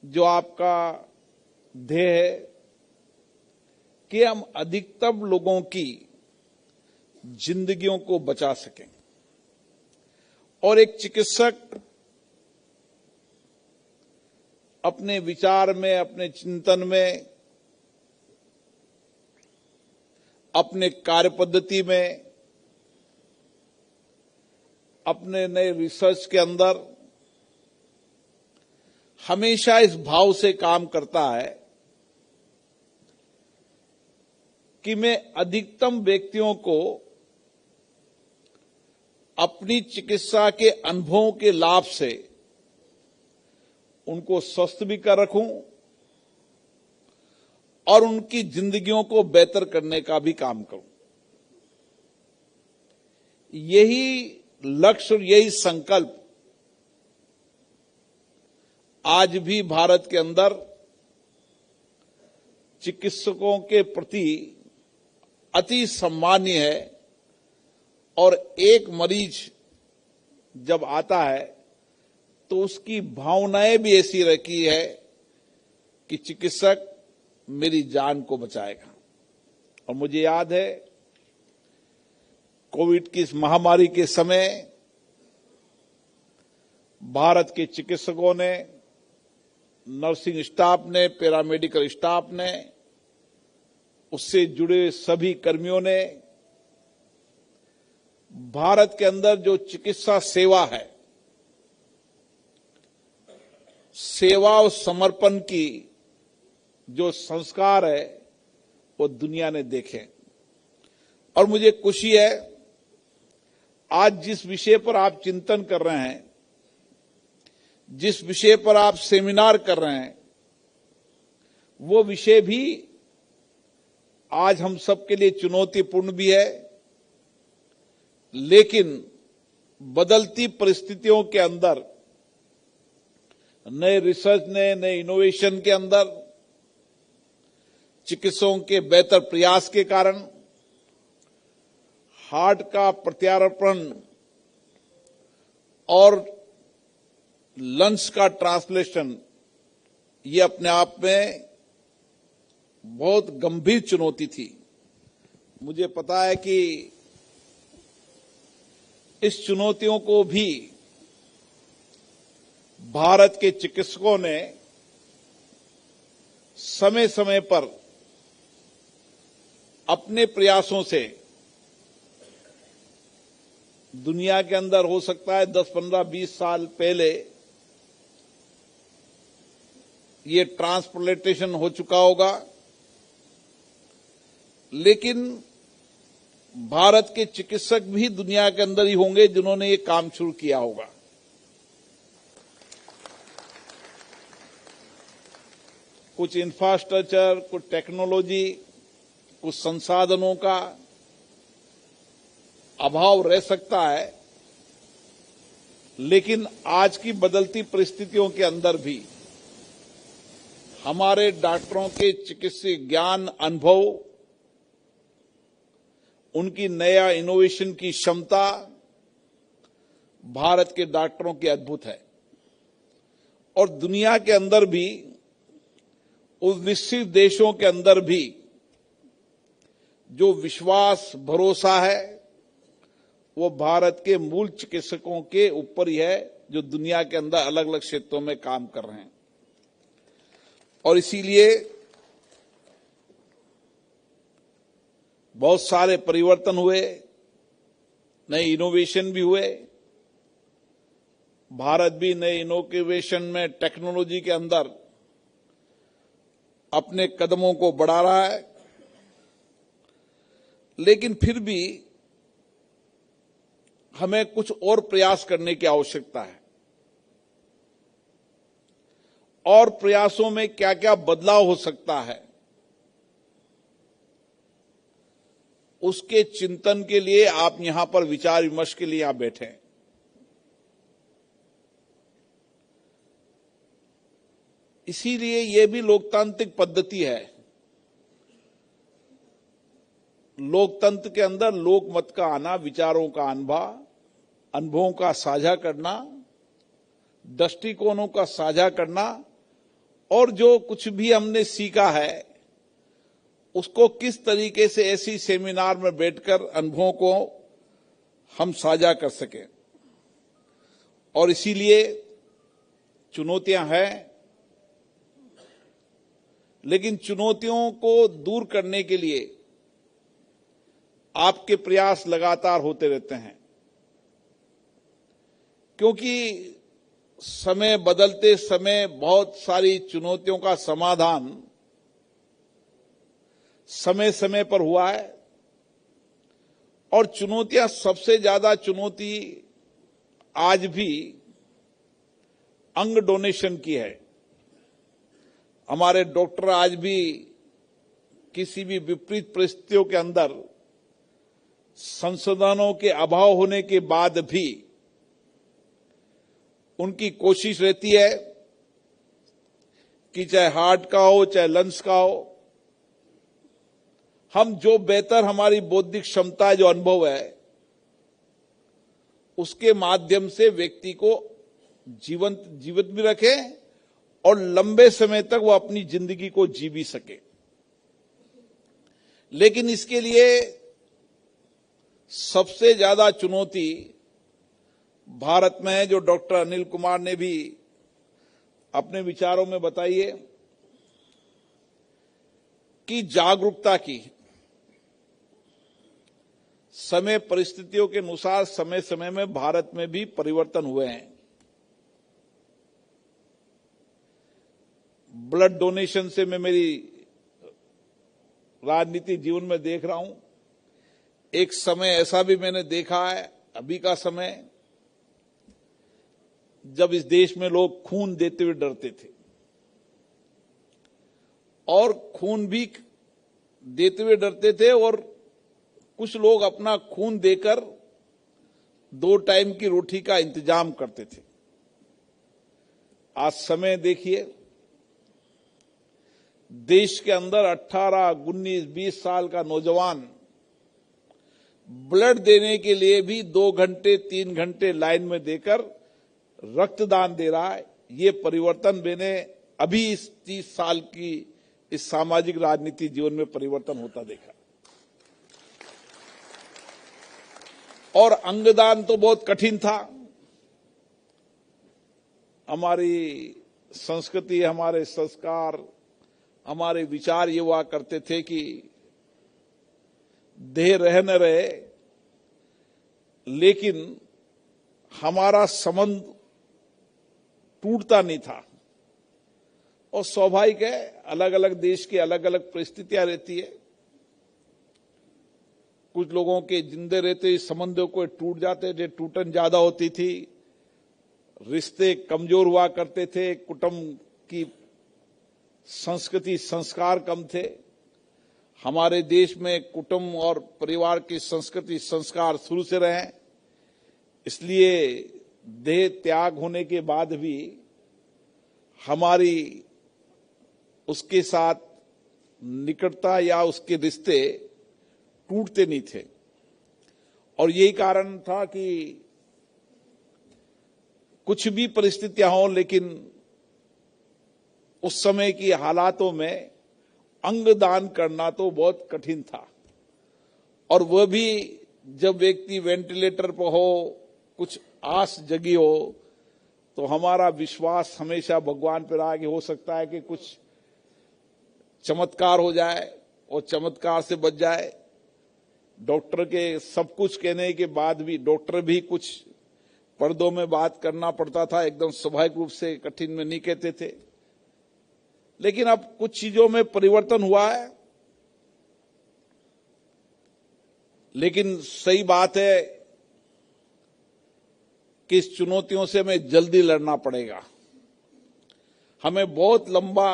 जो आपका ध्येय है कि हम अधिकतम लोगों की जिंदगियों को बचा सकें। और एक चिकित्सक अपने विचार में, अपने चिंतन में, अपने कार्य पद्धति में, अपने नए रिसर्च के अंदर हमेशा इस भाव से काम करता है कि मैं अधिकतम व्यक्तियों को अपनी चिकित्सा के अनुभवों के लाभ से उनको स्वस्थ भी कर रखूं और उनकी जिंदगियों को बेहतर करने का भी काम करूं। यही लक्ष्य और यही संकल्प आज भी भारत के अंदर चिकित्सकों के प्रति अति सम्मानीय है। और एक मरीज जब आता है तो उसकी भावनाएं भी ऐसी रखी है कि चिकित्सक मेरी जान को बचाएगा। और मुझे याद है कोविड की इस महामारी के समय भारत के चिकित्सकों ने, नर्सिंग स्टाफ ने, पैरामेडिकल स्टाफ ने, उससे जुड़े सभी कर्मियों ने भारत के अंदर जो चिकित्सा सेवा है, सेवा और समर्पण की जो संस्कार है वो दुनिया ने देखे। और मुझे खुशी है आज जिस विषय पर आप चिंतन कर रहे हैं, जिस विषय पर आप सेमिनार कर रहे हैं, वो विषय भी आज हम सबके लिए चुनौतीपूर्ण भी है। लेकिन बदलती परिस्थितियों के अंदर, नए रिसर्च ने, नए इनोवेशन के अंदर, चिकित्सकों के बेहतर प्रयास के कारण हार्ट का प्रत्यारोपण और लंग्स का ट्रांसप्लांटेशन ये अपने आप में बहुत गंभीर चुनौती थी। मुझे पता है कि इस चुनौतियों को भी भारत के चिकित्सकों ने समय समय पर अपने प्रयासों से दुनिया के अंदर, हो सकता है 10, 15, 20 साल पहले ये ट्रांसप्लांटेशन हो चुका होगा, लेकिन भारत के चिकित्सक भी दुनिया के अंदर ही होंगे जिन्होंने ये काम शुरू किया होगा। कुछ इंफ्रास्ट्रक्चर, कुछ टेक्नोलॉजी, कुछ संसाधनों का अभाव रह सकता है, लेकिन आज की बदलती परिस्थितियों के अंदर भी हमारे डॉक्टरों के चिकित्सीय ज्ञान, अनुभव, उनकी नया इनोवेशन की क्षमता भारत के डॉक्टरों की अद्भुत है। और दुनिया के अंदर भी, उस निश्चित देशों के अंदर भी जो विश्वास, भरोसा है वो भारत के मूल चिकित्सकों के ऊपर ही है, जो दुनिया के अंदर अलग अलग क्षेत्रों में काम कर रहे हैं। और इसीलिए बहुत सारे परिवर्तन हुए, नए इनोवेशन भी हुए। भारत भी नए इनोवेशन में, टेक्नोलॉजी के अंदर अपने कदमों को बढ़ा रहा है। लेकिन फिर भी हमें कुछ और प्रयास करने की आवश्यकता है। और प्रयासों में क्या क्या बदलाव हो सकता है, उसके चिंतन के लिए आप यहां पर विचार विमर्श के लिए यहां बैठे हैं। इसीलिए यह भी लोकतांत्रिक पद्धति है। लोकतंत्र के अंदर लोकमत का आना, विचारों का अनुभवों का साझा करना, दृष्टिकोणों का साझा करना और जो कुछ भी हमने सीखा है उसको किस तरीके से ऐसी सेमिनार में बैठकर अनुभवों को हम साझा कर सकें। और इसीलिए चुनौतियां हैं, लेकिन चुनौतियों को दूर करने के लिए आपके प्रयास लगातार होते रहते हैं, क्योंकि समय बदलते समय बहुत सारी चुनौतियों का समाधान समय समय पर हुआ है। और चुनौतियां, सबसे ज्यादा चुनौती आज भी अंग डोनेशन की है। हमारे डॉक्टर आज भी किसी भी विपरीत परिस्थितियों के अंदर संसाधनों के अभाव होने के बाद भी उनकी कोशिश रहती है कि चाहे हार्ट का हो चाहे लंग्स का हो, हम जो बेहतर हमारी बौद्धिक क्षमता, जो अनुभव है, उसके माध्यम से व्यक्ति को जीवित भी रखें और लंबे समय तक वो अपनी जिंदगी को जी भी सके। लेकिन इसके लिए सबसे ज्यादा चुनौती भारत में है, जो डॉक्टर अनिल कुमार ने भी अपने विचारों में बताई है, कि जागरूकता की। समय परिस्थितियों के अनुसार समय समय में भारत में भी परिवर्तन हुए हैं। ब्लड डोनेशन से मैं मेरी राजनीतिक जीवन में देख रहा हूं, एक समय ऐसा भी मैंने देखा है, अभी का समय, जब इस देश में लोग खून देते हुए डरते थे, और खून भी देते हुए डरते थे, और कुछ लोग अपना खून देकर 2 टाइम की रोटी का इंतजाम करते थे। आज समय देखिए, देश के अंदर 18, 19, 20 साल का नौजवान ब्लड देने के लिए भी 2 घंटे 3 घंटे लाइन में देकर रक्तदान दे रहा है। ये परिवर्तन मैंने अभी इस 30 साल की इस सामाजिक राजनीतिक जीवन में परिवर्तन होता देखा। और अंगदान तो बहुत कठिन था। हमारी संस्कृति, हमारे संस्कार, हमारे विचार ये हुआ करते थे कि देह रहे न रहे, लेकिन हमारा संबंध टूटता नहीं था। और स्वाभाविक है, अलग अलग देश की अलग अलग परिस्थितियां रहती है। कुछ लोगों के जिंदे रहते संबंधों को टूट जाते थे, टूटन ज्यादा होती थी, रिश्ते कमजोर हुआ करते थे, कुटुंब की संस्कृति संस्कार कम थे। हमारे देश में कुटुंब और परिवार की संस्कृति संस्कार शुरू से रहे, इसलिए देह त्याग होने के बाद भी हमारी उसके साथ निकटता या उसके रिश्ते टूटते नहीं थे। और यही कारण था कि कुछ भी परिस्थितियां हों, लेकिन उस समय की हालातों में अंगदान करना तो बहुत कठिन था। और वह भी जब व्यक्ति वेंटिलेटर पर हो, कुछ आस जगी हो, तो हमारा विश्वास हमेशा भगवान पर रहा कि हो सकता है कि कुछ चमत्कार हो जाए और चमत्कार से बच जाए। डॉक्टर के सब कुछ कहने के बाद भी डॉक्टर भी कुछ पर्दों में बात करना पड़ता था, एकदम स्वाभाविक रूप से कठिन में नहीं कहते थे। लेकिन अब कुछ चीजों में परिवर्तन हुआ है। लेकिन सही बात है कि इस चुनौतियों से हमें जल्दी लड़ना पड़ेगा। हमें बहुत लंबा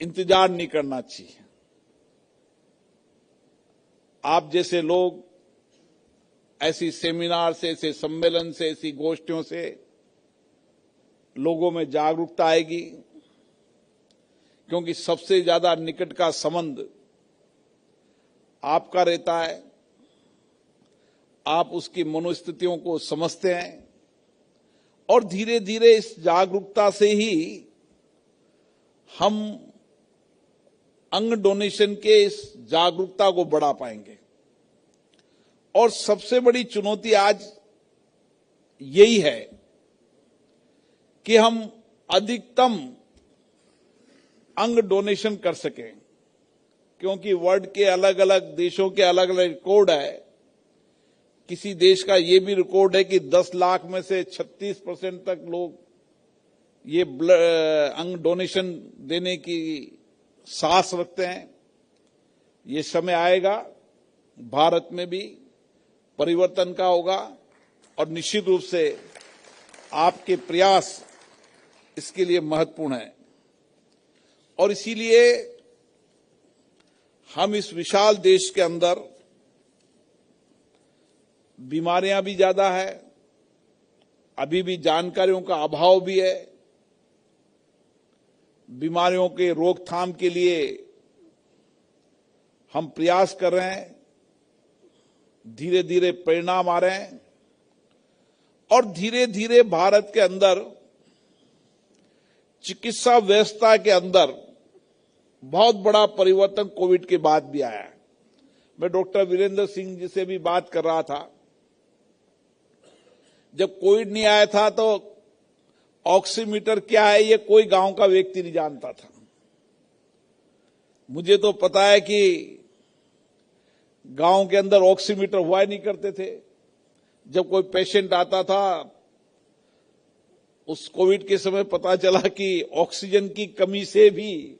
इंतजार नहीं करना चाहिए। आप जैसे लोग ऐसी सेमिनार से, ऐसे सम्मेलन से, ऐसी गोष्ठियों से लोगों में जागरूकता आएगी, क्योंकि सबसे ज्यादा निकट का संबंध आपका रहता है। आप उसकी मनोस्थितियों को समझते हैं और धीरे धीरे इस जागरूकता से ही हम अंग डोनेशन के इस जागरूकता को बढ़ा पाएंगे। और सबसे बड़ी चुनौती आज यही है कि हम अधिकतम अंग डोनेशन कर सकें, क्योंकि वर्ल्ड के अलग अलग देशों के अलग अलग रिकॉर्ड है। किसी देश का ये भी रिकॉर्ड है कि 10 लाख में से 36% तक लोग ये अंग डोनेशन देने की साहस रखते हैं। ये समय आएगा, भारत में भी परिवर्तन का होगा और निश्चित रूप से आपके प्रयास इसके लिए महत्वपूर्ण है। और इसीलिए हम इस विशाल देश के अंदर बीमारियां भी ज्यादा है, अभी भी जानकारियों का अभाव भी है। बीमारियों के रोकथाम के लिए हम प्रयास कर रहे हैं, धीरे धीरे परिणाम आ रहे हैं और धीरे धीरे भारत के अंदर चिकित्सा व्यवस्था के अंदर बहुत बड़ा परिवर्तन कोविड के बाद भी आया है। मैं डॉक्टर वीरेंद्र सिंह जी से भी बात कर रहा था। जब कोविड नहीं आया था तो ऑक्सीमीटर क्या है ये कोई गांव का व्यक्ति नहीं जानता था। मुझे तो पता है कि गांव के अंदर ऑक्सीमीटर हुआ ही नहीं करते थे। जब कोई पेशेंट आता था, उस कोविड के समय पता चला कि ऑक्सीजन की कमी से भी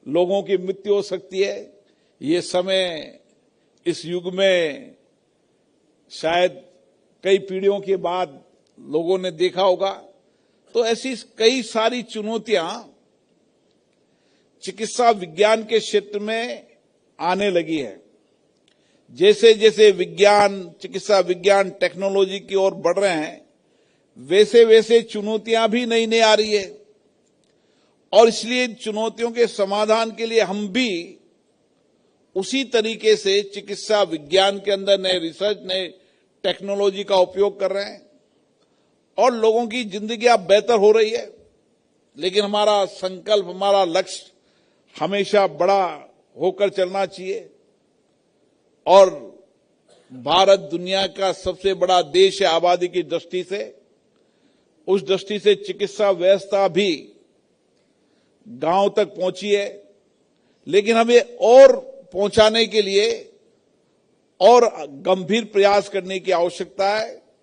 लोगों की मृत्यु हो सकती है। ये समय इस युग में शायद कई पीढ़ियों के बाद लोगों ने देखा होगा। तो ऐसी कई सारी चुनौतियां चिकित्सा विज्ञान के क्षेत्र में आने लगी है। जैसे जैसे विज्ञान, चिकित्सा विज्ञान टेक्नोलॉजी की ओर बढ़ रहे हैं, वैसे वैसे चुनौतियां भी नई नई आ रही है। और इसलिए चुनौतियों के समाधान के लिए हम भी उसी तरीके से चिकित्सा विज्ञान के अंदर नए रिसर्च, नए टेक्नोलॉजी का उपयोग कर रहे हैं और लोगों की जिंदगी अब बेहतर हो रही है। लेकिन हमारा संकल्प, हमारा लक्ष्य हमेशा बड़ा होकर चलना चाहिए। और भारत दुनिया का सबसे बड़ा देश है आबादी की दृष्टि से। उस दृष्टि से चिकित्सा व्यवस्था भी गांव तक पहुंची है, लेकिन हमें और पहुंचाने के लिए और गंभीर प्रयास करने की आवश्यकता है।